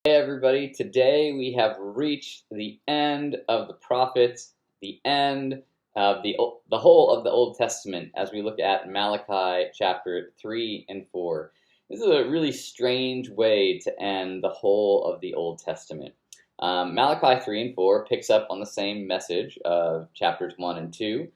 Hey everybody, today we have reached the end of the prophets, the end of the whole of the Old Testament as we look at Malachi chapter 3 and 4. This is a really strange way to end the whole of the Old Testament. Malachi 3 and 4 picks up on the same message of chapters 1 and 2,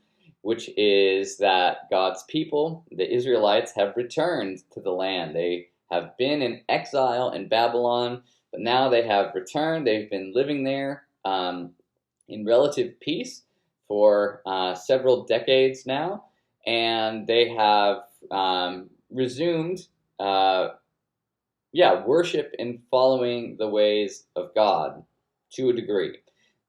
which is that God's people, the Israelites, have returned to the land. They have been in exile in Babylon, but now they have returned. They've been living there in relative peace for several decades now, and they have resumed worship and following the ways of God to a degree.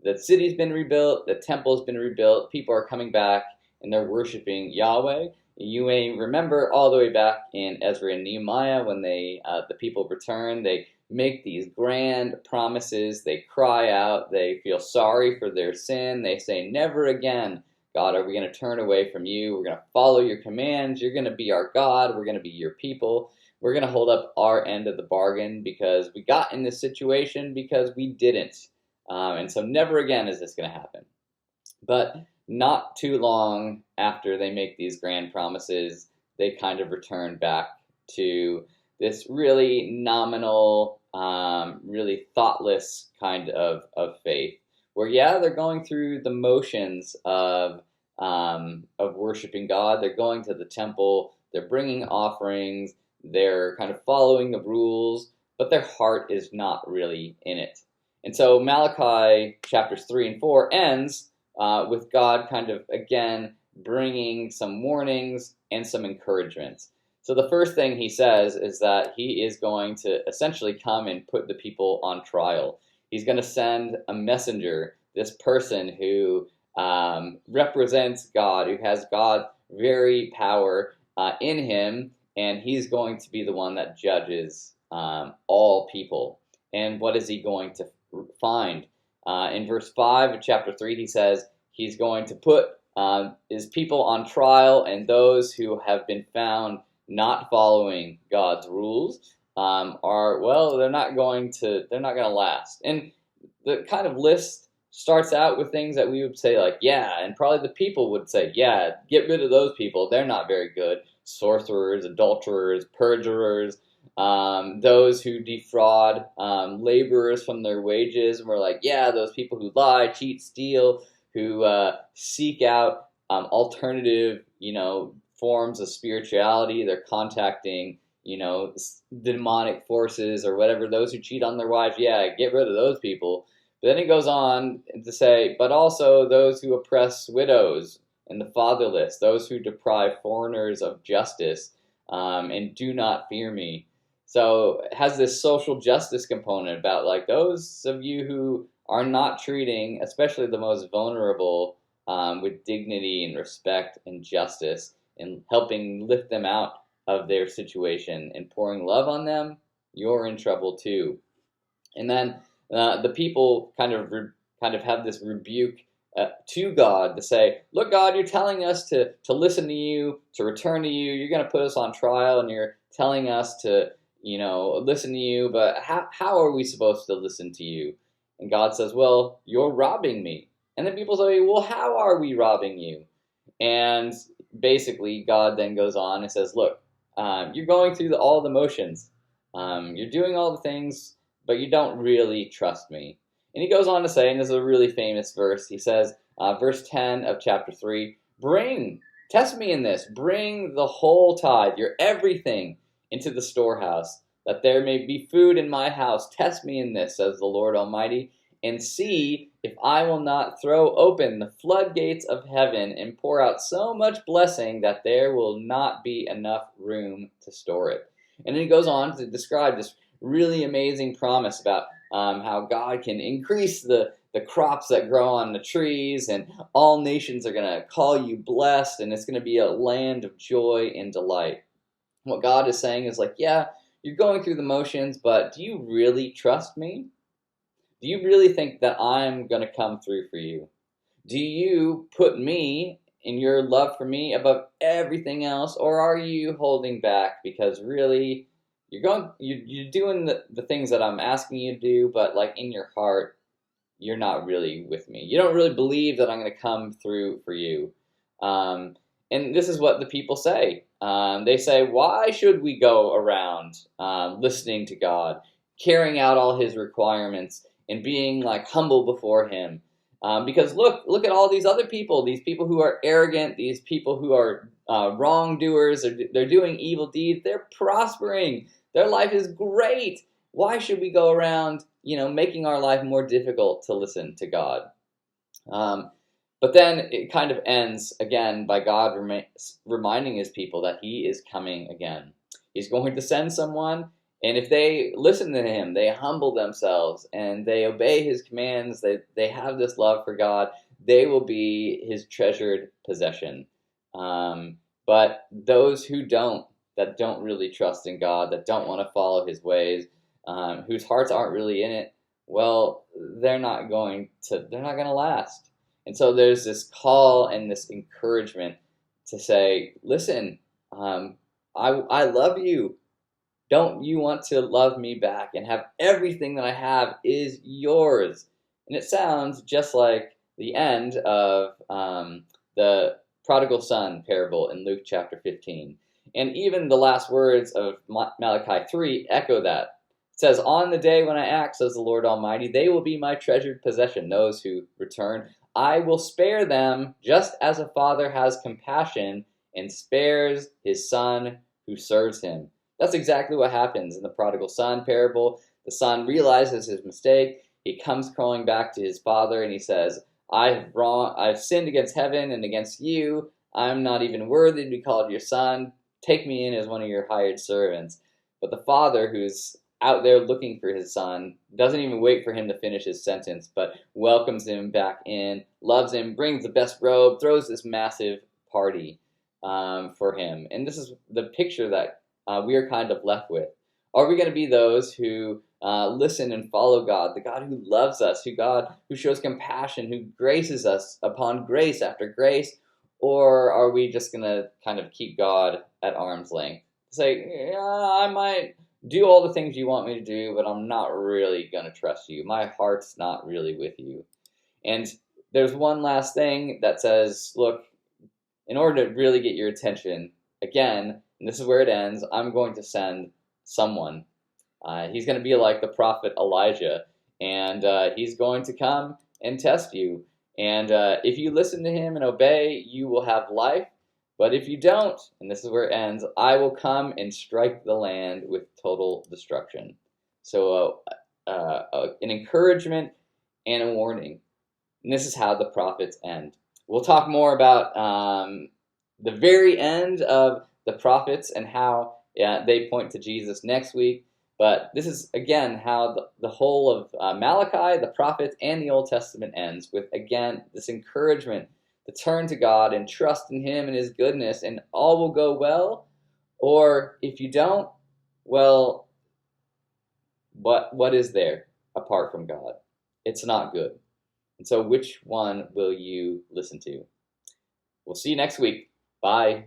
The city's been rebuilt, the temple's been rebuilt, people are coming back and they're worshiping Yahweh. You may remember all the way back in Ezra and Nehemiah when the people return, they make these grand promises, they cry out, they feel sorry for their sin, they say, "Never again, God, are we going to turn away from you? We're going to follow your commands, you're going to be our God, we're going to be your people, we're going to hold up our end of the bargain because we got in this situation because we didn't. And so never again is this going to happen." But not too long after they make these grand promises, they kind of return back to this really nominal, really thoughtless kind of faith, where they're going through the motions of worshiping God. They're going to the temple, they're bringing offerings, they're kind of following the rules, but their heart is not really in it. And so Malachi chapters 3 and 4 ends with God kind of, again, bringing some warnings and some encouragements. So the first thing he says is that he is going to essentially come and put the people on trial. He's going to send a messenger, this person who represents God, who has God's very power in him, and he's going to be the one that judges all people. And what is he going to find? In verse 5 of chapter 3, he says he's going to put his people on trial, and those who have been found not following God's rules they're not going to last. And the kind of list starts out with things that we would say like, yeah, and probably the people would say, yeah, get rid of those people, they're not very good. Sorcerers, adulterers, perjurers, those who defraud laborers from their wages, and we're like, yeah, those people who lie, cheat, steal, who seek out alternative, forms of spirituality. They're contacting, demonic forces or whatever. Those who cheat on their wives, yeah, get rid of those people. But then he goes on to say, but also those who oppress widows and the fatherless, those who deprive foreigners of justice, and do not fear me. So it has this social justice component about like those of you who are not treating, especially the most vulnerable, with dignity and respect and justice, and helping lift them out of their situation and pouring love on them, you're in trouble too. And then the people kind of have this rebuke to God to say, look, God, you're telling us to listen to you, to return to you. You're going to put us on trial, and you're telling us to, listen to you. But how are we supposed to listen to you? And God says, well, you're robbing me. And then people say, well, how are we robbing you? And basically, God then goes on and says, look, you're going through all the motions. You're doing all the things, but you don't really trust me. And he goes on to say, and this is a really famous verse, he says, verse 10 of chapter 3, test me in this, bring the whole tithe, your everything, into the storehouse, that there may be food in my house. Test me in this, says the Lord Almighty, and see if I will not throw open the floodgates of heaven and pour out so much blessing that there will not be enough room to store it. And then he goes on to describe this really amazing promise about how God can increase the crops that grow on the trees, and all nations are going to call you blessed, and it's going to be a land of joy and delight. What God is saying is like, yeah, you're going through the motions, but do you really trust me? Do you really think that I'm going to come through for you? Do you put me and your love for me above everything else, or are you holding back because really you're doing the things that I'm asking you to do, but like in your heart, you're not really with me. You don't really believe that I'm going to come through for you. Um, and this is what the people say. They say, why should we go around listening to God, carrying out all his requirements, and being like humble before him? Because look at all these other people, these people who are arrogant, these people who are wrongdoers, they're doing evil deeds, they're prospering, their life is great. Why should we go around, making our life more difficult to listen to God? But then it kind of ends again by God reminding his people that he is coming again. He's going to send someone, and if they listen to him, they humble themselves, and they obey his commands, they have this love for God, they will be his treasured possession. But those who that don't really trust in God, that don't want to follow his ways, whose hearts aren't really in it, well, they're not going to last. And so there's this call and this encouragement to say, listen, I love you. Don't you want to love me back and have everything that I have is yours? And it sounds just like the end of the prodigal son parable in Luke chapter 15. And even the last words of Malachi 3 echo that. It says, on the day when I act, says the Lord Almighty, they will be my treasured possession, those who return. I will spare them just as a father has compassion and spares his son who serves him. That's exactly what happens in the prodigal son parable. The son realizes his mistake. He comes crawling back to his father and he says, I've sinned against heaven and against you. I'm not even worthy to be called your son. Take me in as one of your hired servants. But the father, who's out there looking for his son, doesn't even wait for him to finish his sentence, but welcomes him back in, loves him, brings the best robe, throws this massive party for him. And this is the picture that we are kind of left with. Are we going to be those who listen and follow God, the God who loves us, who shows compassion, who graces us upon grace after grace? Or are we just going to kind of keep God at arm's length? Say, yeah, I might do all the things you want me to do, but I'm not really going to trust you. My heart's not really with you. And there's one last thing that says, look, in order to really get your attention, again, and this is where it ends, I'm going to send someone. He's going to be like the prophet Elijah, and he's going to come and test you. And if you listen to him and obey, you will have life. But if you don't, and this is where it ends, I will come and strike the land with total destruction. So an encouragement and a warning. And this is how the prophets end. We'll talk more about the very end of the prophets and how they point to Jesus next week. But this is, again, how the whole of Malachi, the prophets, and the Old Testament ends with, again, this encouragement to turn to God and trust in him and his goodness, and all will go well. Or if you don't, well, what is there apart from God? It's not good. And so which one will you listen to? We'll see you next week. Bye.